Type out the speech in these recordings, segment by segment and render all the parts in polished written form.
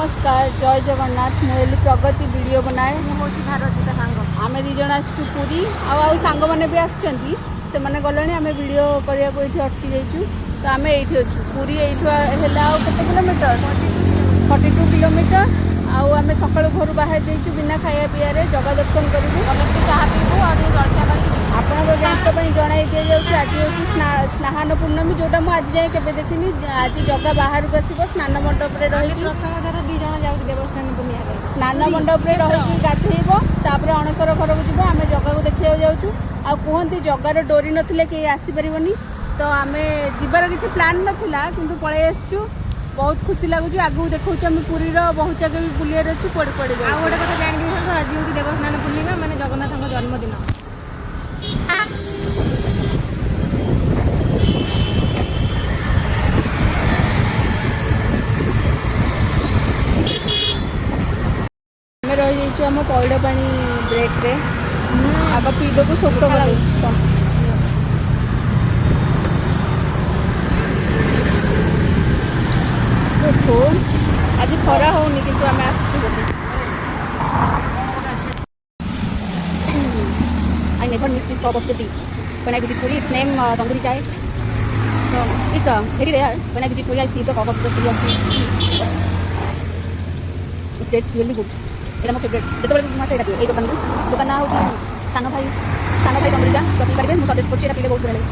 नमस्कार जय जगन्नाथ मुझे प्रगति वीडियो बनाए मुझे भारतीय सांग आम दीज आसचु पुरी सांग मैंने भी आसने मैंने गले आम वीडियो करने को ये अटकी जाइए तो आम ये अच्छु पुरी ये केते किलोमीटर 42 किलोमीटर आम सकाल घर बाहर देचु बिना खाया पीया जगह दर्शन करूँ चाह पीबू और जलखा आपन जनता जन दी जाऊँ आज हूँ स्नान पूर्णमी जोटा मुझे आज जाए केवे देखनी आज जगह बाहर को आसो स्नान मंडप रही प्रथम थर 2 जन जाऊँ देवस्थान पूर्णिया स्नान मंडप रही गाधेब तापर अणसर घर को जीव आम जगह को देखा जाऊँ कहते जगार डोरी नथिले कहीं आसीपारनि तो आम जीवार किसी प्लान नाला कि पलि आसचु बहुत खुशी लगुच आगू देखा आम पुरी बहुत जगह भी बुलार अच्छे पड़े पड़े आ गोटे कथा जान दिखाँ आज हूँ देवस्थान पूर्णिमा माने जगन्नाथ जन्मदिन आम रही आम पैड़ पा ब्रेक रे आग पीदेबू शोष आज खरा होनी कि आम आसचु I never miss this top of the tea. When I visit Puri, its name Tandoori Chai. So it's very rare. When I visit Puri, I see the top of the tea of tea. It tastes really good. It's my favorite. This is my favorite. This दुकान ना होची सानो भाई तंदूरी चा तो P पारे मु suggest करछि एटा पीले बहुत बढिया लागे।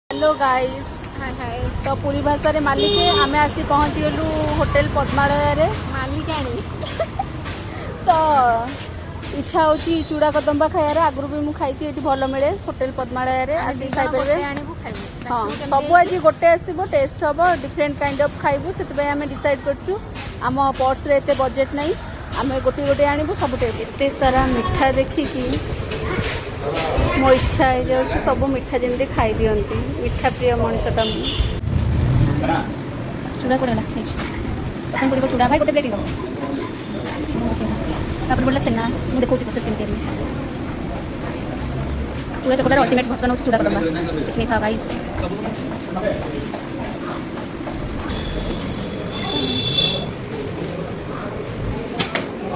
हेलो गाइस हाय हाय तो पुरी भाषा रे मालिके आमे आसी पहुंची गेलु होटल पद्मालय रे मालिक आनी तो इच्छा होची चूड़ा कदम्बा खाइबार आगु भी मुझे खाई ये भल मिले होटेल पद्मालय रे आसी खाई पारे हाँ सब आज गोटे आसो टेस्ट हम डिफरेंट काइंड ऑफ खाइबू से आम डिसाइड करचु आम पर्स रे एते बजेट नहीं आम गोटे गोटे आणबू सब टेस्ट एते सारा मिठा देखिकी मो इच्छा हो जाऊँ सब मिठा जमी खाई दिखती मिठा प्रिय मनीषटा चूड़ा कौन प्रथम पड़ो चूड़ा भाई गोटे प्लेट तापर पड़ा छेना मुझे देखा प्रोसेस केमती चूड़ा चकटार अल्टिमेट भर्सन हो चूड़ा कदम्बा देखिए खा भाई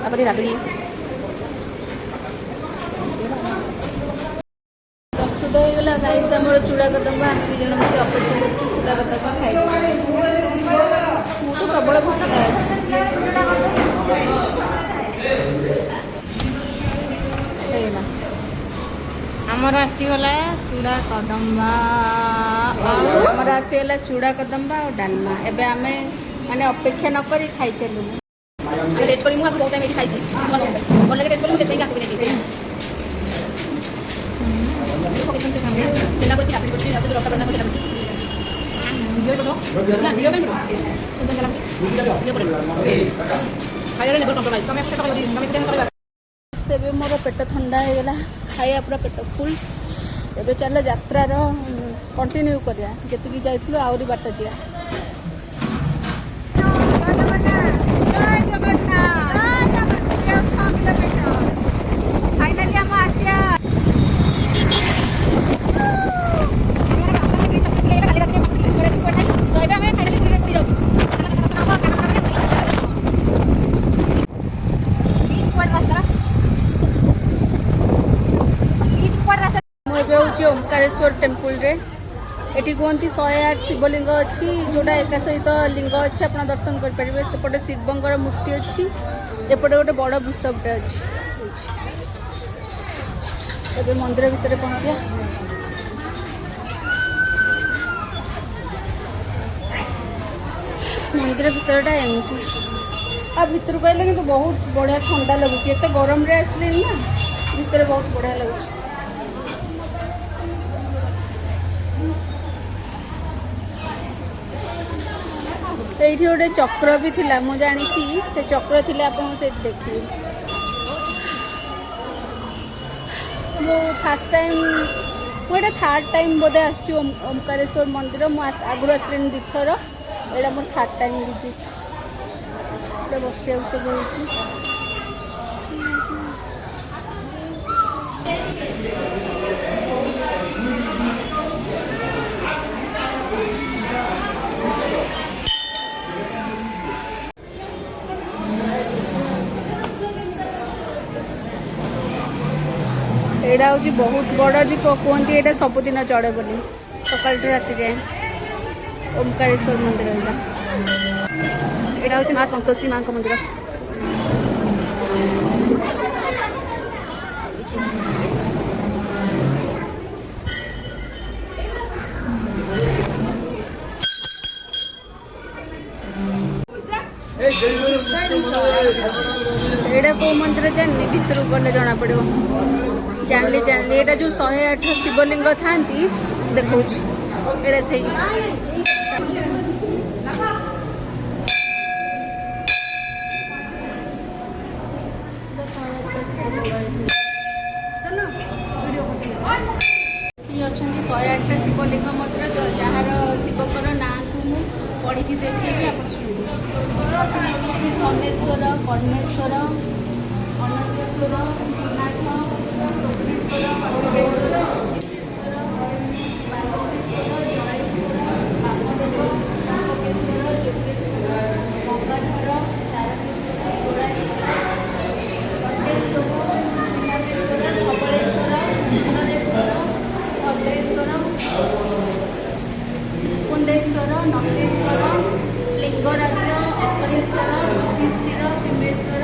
तापर राबड़ी प्रस्तुत हो गला गाइस आम चूड़ा कदम्बा आम दी जन बस अपेक्षा कर चूड़ा कदम्बा खाई मुझे प्रबल भोक आमर आसीगला चूड़ा कदम्बा आमर आसीगला चूड़ा कदम्बा और डालमा एबे आमे माने अपेक्षा न करी खाई चलू टेस्ट करी मुझे बहुत टाइम ये खाई भल लगे टेस्ट करी मुझे आगे भी नहीं छेना पड़ी राबड़ी पड़ी राबड़ी रखा बना पड़ी राबड़ी ना वीडियो में खाइले नेबर कंट्रोल तुम एक्सरसाइज करी तुम इतने करबा सेबे मोर पेट ठंडा हो गला खाइया पूरा पेट फुल एबे चल यात्रार कंटिन्यू करिया जति जाइथिलो आउरी बाट जिया फाइनली हम आसिया ओमकारेश्वर टेम्पल रे एटी कहती 108 शिवलिंग अच्छी जोड़ा एक सहित लिंग अच्छी आप दर्शन करेंगे सेपटे शिवंकर मूर्ति अच्छी एपटे गोटे बड़ वृषभटे अच्छी ए मंदिर भितर पहुँचा मंदिर भितरटा एमती आ भितर कहले कि बहुत बढ़िया ठंडा लगुच एत गरम रे आसले ना भितर बहुत बढ़िया लगुच ये गोटे चक्र भी थिला मु जानी से चक्र थिले आप देखिए मो फास्ट टाइम गोटे थर्ड टाइम बोधे आसची ओमकारेश्वर मंदिर मुझे आगुरी आसली 2 थर यहाँ मोर थर्ड टाइम विजिट बस सब हो एटा हूँ बहुत बड़ दीप कहते यहाँ सबुदिन जड़े बोली सकाल राति जाए ओमकारेश्वर मंदिर यहाँ हूँ माँ संतोषी माँ मंदिर एटा कौ मंदिर जानी भितर गले जना पड़ो जानली जानली एटा जो 108 शिवलिंग था देखा एटा से अच्छा 108 शिवलिंग मंदिर जार शिवकर ना को पढ़ी देखी आप धनेश्वर परमेश्वर अनंतेश्वर नाथ स्वप्नेश्वर अमृतेश्वर सिद्धेश्वर पार्वतेश्वर जलेश्वर वामदेव नागेश्वर योगेश्वर गंगाधर तारकेश्वर गणेश्वर हिमादेश्वर धवलेश्वर सुंदरेश्वर भद्रेश्वर कुंदेश्वर नटेश्वर लिंगराज अपरेश्वर युधिष्ठिर भीमेश्वर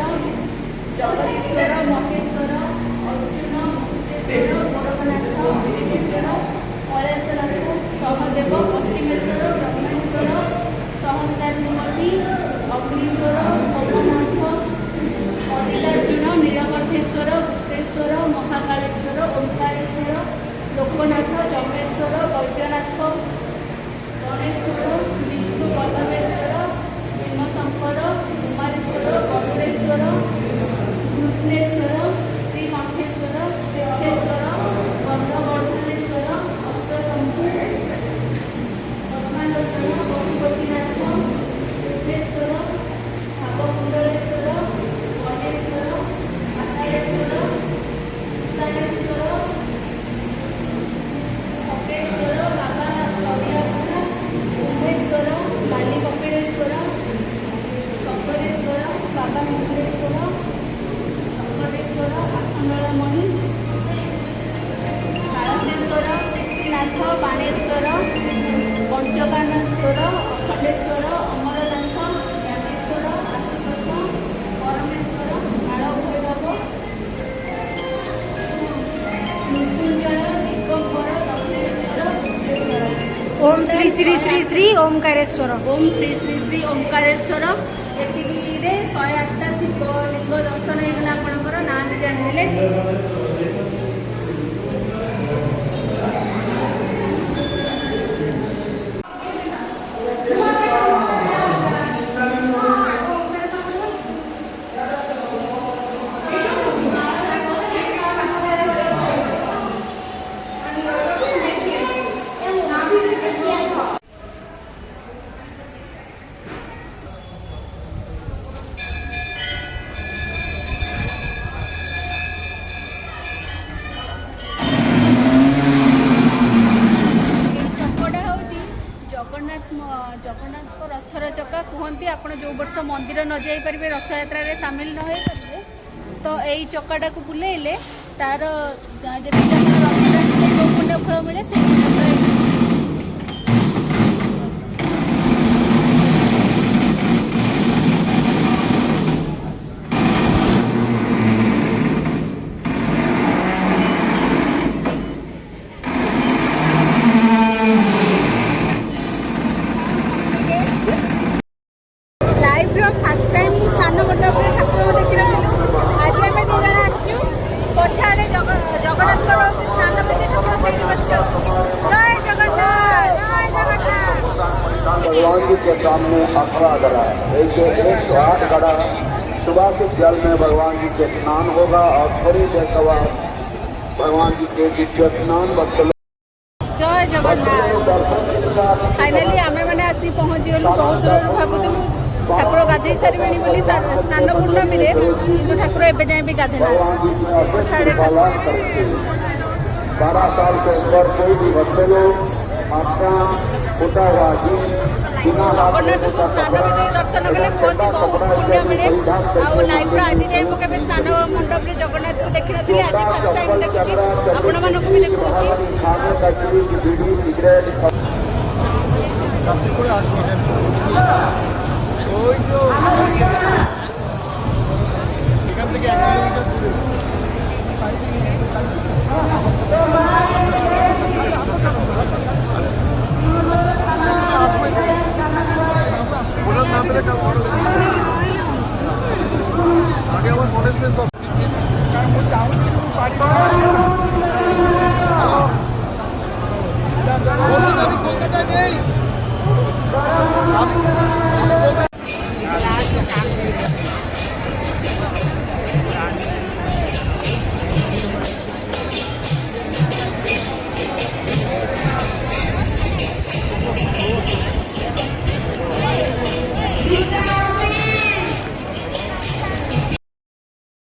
जगदीश्वर महेश्वर अर्जुन मुक्तेश्वर गोरखनाथ वेंकटेश्वर कैलासनाथ सहदेव पश्चिमेश्वर ब्रह्मेश्वर सहस्राधिपति अग्निश्वर पवनाथ अनिलार्जुन नीलकंठेश्वर गुप्तेश्वर महाकालेश्वर ओंकारेश्वर लोकनाथ जमेश्वर वैद्यनाथ गणेश्वर विष्णु बल्लभेश्वर भीमशंकर कुमारेश्वर गरुड़ेश्वर कृष्णेश्वर श्रीकंठेश्वर तीर्थेश्वर गंधवर्धनेश्वर अष्टशंभु पद्मालोचन पशुपतिनाथ बुद्धेश्वर भावकुंडलेश्वर गणेश्वर मातारेश्वर ईशानेश्वर भक्तेश्वर बाबा हरियाणा कुंभेश्वर बाली कपिलेश्वर शंकरेश्वर बाबा मुद्रेश्वर शंकरेश्वर आखंडलमणि शारदेश्वर पृथ्वीनाथ बाणेश्वर पंचकानेश्वर अखंडेश्वर अमरनाथ ज्ञानेश्वर आशुतोष परमेश्वर कालभैरव मृत्युंजय दिगंबर दक्षेश्वर बुद्धेश्वर ओम श्री श्री श्री श्री ओमकारेश्वर ओम श्री श्री श्री ओमकारेश्वर एतिकी 108टा शिवलिंग दर्शन होगा आपंकर ना भी जानिले जगन्नाथ रथर चक्का कहते आप जो वर्ष मंदिर न जापर रथ यात्रा सामिल न हो पारे तो यही चक्काटा को बुलेले तार जब रथ जो पुण्य फल मिले से पुण्य फल फास्ट टाइम स्थान मंडप ठाकुर देखी रखिलु आज आम दु जन आसचु पछाड़े जगन्नाथ स्नान बेदी ठाकुर से बस जय जगन्नाथ भगवान जी के सामने अखड़ा गड़ा है 108 गड़ा सुबह के जल में भगवान जी के स्नान होगा और थोड़ी देर के बाद भगवान जी के दिव्य स्नान बदल जय जगन्नाथ फाइनाली आमे मैंने आसी पहुंची गलु बहुत दूर भावुलु ठाकुर गाधे सारे बोली स्नान पूर्णमी किंतु ठाकुर एवं जाए भी गाधे ना 12 साल के ऊपर कोई भी बच्चे लोग माता फुटा हुआ जगन्नाथ को स्नान विधि दर्शन ଦର୍ଶନ କଲେ କୁହନ୍ତି ବହୁତ ପୁଣ୍ୟ ମିଳେ। ଆଉ ଲାଇଫ୍ର ଆଜି ଯାଏ ମୁଁ କେବେ ସ୍ନାନ ମଣ୍ଡପରେ ଜଗନ୍ନାଥଙ୍କୁ ଦେଖିନଥିଲି, ଆଜି ଫାର୍ଷ୍ଟ ଟାଇମ୍ ଦେଖୁଛି, ଆପଣମାନଙ୍କୁ ବି ଦେଖୁଛି।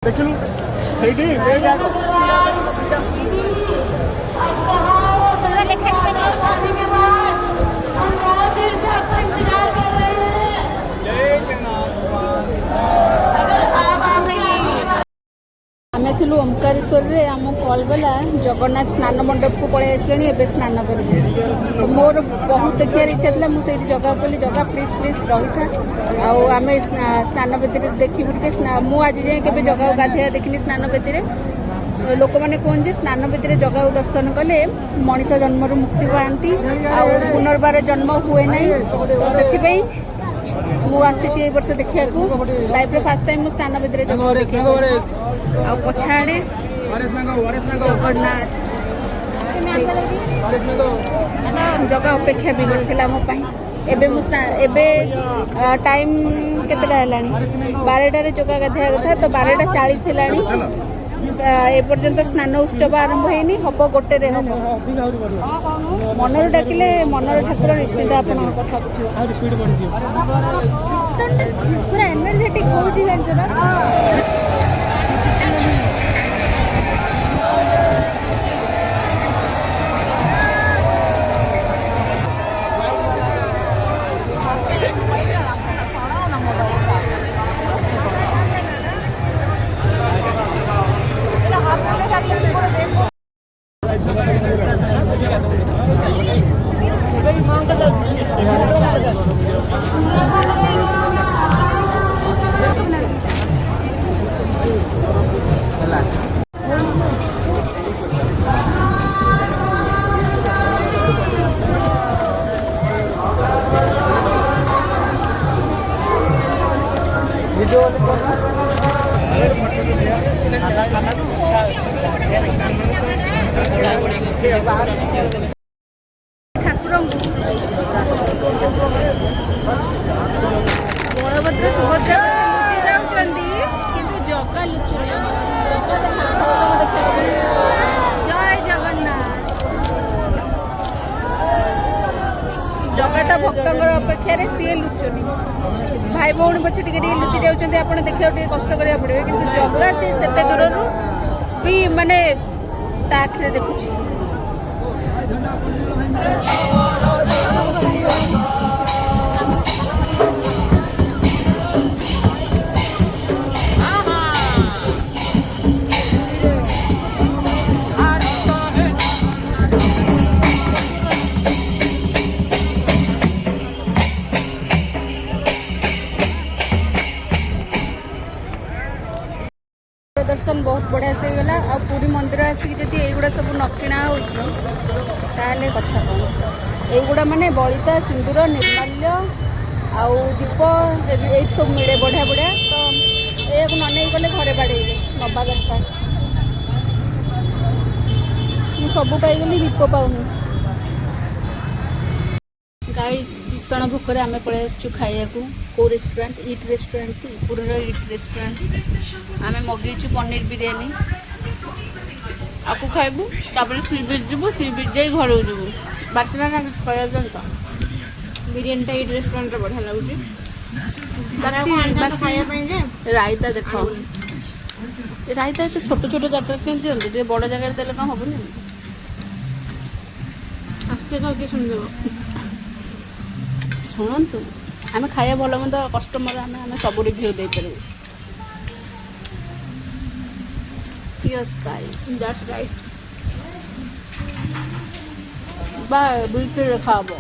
ଦେଖିଲୁ ସେଇଠି ଆମେ ଥିଲୁ ଓମକାରେଶ୍ୱରରେ, ଆମକୁ କଲ୍ ଗଲା ଜଗନ୍ନାଥ ସ୍ନାନ ମଣ୍ଡପକୁ ପଳେଇ ଆସିଲେଣି, ଏବେ ସ୍ନାନ କରିବୁ। ମୋର ବହୁତ ଦେଖିବାର ଇଚ୍ଛା ଥିଲା, ମୁଁ ସେଇଠି ଜଗାକୁ କହିଲି ଜଗା ପ୍ଲିଜ୍ ପ୍ଲିଜ୍ ରହିଥା, ଆଉ ଆମେ ସ୍ନାନ ବେଦୀରେ ଦେଖିବୁ ଟିକେ। ମୁଁ ଆଜି ଯାଏଁ କେବେ ଜଗାକୁ ଗାଧେଇବା ଦେଖିନି ସ୍ନାନ ବେଦୀରେ। ଲୋକମାନେ କୁହନ୍ତି ଯେ ସ୍ନାନ ବେଦୀରେ ଜଗାକୁ ଦର୍ଶନ କଲେ ମଣିଷ ଜନ୍ମରୁ ମୁକ୍ତି ପାଆନ୍ତି ଆଉ ପୁନର୍ବାର ଜନ୍ମ ହୁଏ ନାହିଁ। ତ ସେଥିପାଇଁ ମୁଁ ଆସିଛି ଏଇ ବର୍ଷ ଦେଖିବାକୁ। ଲାଇଫ୍ରେ ଫାର୍ଷ୍ଟ ଟାଇମ୍ ମୁଁ ସ୍ନାନ ବେଦୀରେ ଜଗାକୁ ଦେଖିବାକୁ। ଆଉ ପଛଆଡ଼େ ଜଗନ୍ନାଥ ଜଗା ଅପେକ୍ଷା ବି କରିଥିଲା ମୋ ପାଇଁ। ଏବେ ମୁଁ ଏବେ ଟାଇମ୍ କେତେଟା ହେଲାଣି? 12ଟାରେ ଜଗା ଗାଧେଇବା କଥା, ତ 12:40 ହେଲାଣି। ଏପର୍ଯ୍ୟନ୍ତ ସ୍ନାନ ଉତ୍ସବ ଆରମ୍ଭ ହେଇନି, ହବ 1ରେ ହବ। ମନରୁ ଡାକିଲେ ମନର ଠାକୁର ନିଶ୍ଚିନ୍ତ ଆପଣଙ୍କ କଥା ବୁଝିବ। ପୁରା ଏନର୍ଜେଟିକ୍ ହେଉଛି ଜାଣିଛ ନା। ଠାକୁରଙ୍କୁ ବଳଭଦ୍ର ସୁଭଦ୍ରା ଲୁଚି ଯାଉଛନ୍ତି, କିନ୍ତୁ ଜଗା ଲୁଚୁନି। ଜଗା ଭକ୍ତଙ୍କୁ ଦେଖିବାକୁ ମିଳୁଛି। ଜୟ ଜଗନ୍ନାଥ। ଜଗାଟା ଭକ୍ତଙ୍କର ଅପେକ୍ଷାରେ ସିଏ ଲୁଚୁନି। ଭାଇ ଭଉଣୀ ପଛେ ଟିକେ ଟିକେ ଲୁଚି ଯାଉଛନ୍ତି, ଆପଣ ଦେଖିବାକୁ ଟିକେ କଷ୍ଟ କରିବାକୁ ପଡ଼ିବ, କିନ୍ତୁ ଜଗା ସିଏ ସେତେ ଦୂରରୁ ବି ମାନେ ତା ଆଖିରେ ଦେଖୁଛି। दर्शन बहुत बढ़िया से गला। आ पुरी मंदिर आसिक जदि एगुड़ा सब न किणा होले कथा कौन एगुड़ा माने बलिता सिंदूर निर्माल्य आउ दीप ये सब मिले बढ़िया बढ़िया। तो ये न नहीं गले घरे बाड़े नवा दरकार। मु सब पाईगली दीप पाऊनी। गाइस भीषण भोकर आम पलि आसचु खाइया को रेस्टोरेंट इट रेस्टोरेंट पुरर इट रेस्टोरेंट आम मगेचु पनीर बिरियानी आपको खाइबू तापर सी बीच जीवु सी बीच जाई घर जीवु बातना ना किछ खाया जन तो बिरियानी टा इट रेस्टोरेंट रे बढ़िया लागुची। बाकी खाया पे जे रायता देखो रायता तो छोट छोट जगह के दियंती जे बड़ जगह देले का होबनी आस्ते का के सुन देबो शुणु ଆମେ ଖାଇବା ଭଲ ମନ୍ଦ କଷ୍ଟମର ଆମେ ସବୁ ରିଭ୍ୟୁ ଦେଇପାରିବୁ। Cheers guys. That's right. Bye ବିଲକୁଲ ଲେଖା ହବ।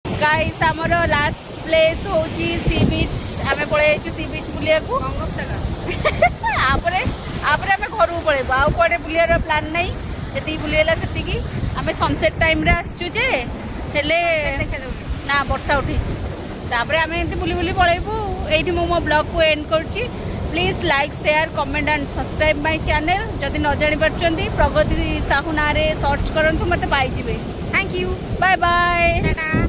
गाइस आमर लास्ट प्लेस होची सी बीच आमे पळे सी बीच बुलिया को बंगोपसागर आपरे आपरे आमे घर को पळेबो आ कोडे बुलियार प्लान नै जति बुलियला सेति की आमे सनसेट टाइम रे आछू जे हेले ना वर्षा उठिछ तापरे आमे एंती बुली बुली पळेबो एठी मो ब्लॉग को एंड करची। Please like share comment and subscribe my channel जदि न जानि परचंदी प्रगति साहू नारे सर्च करंतु मते पाई जिवे। Thank you bye bye Tata.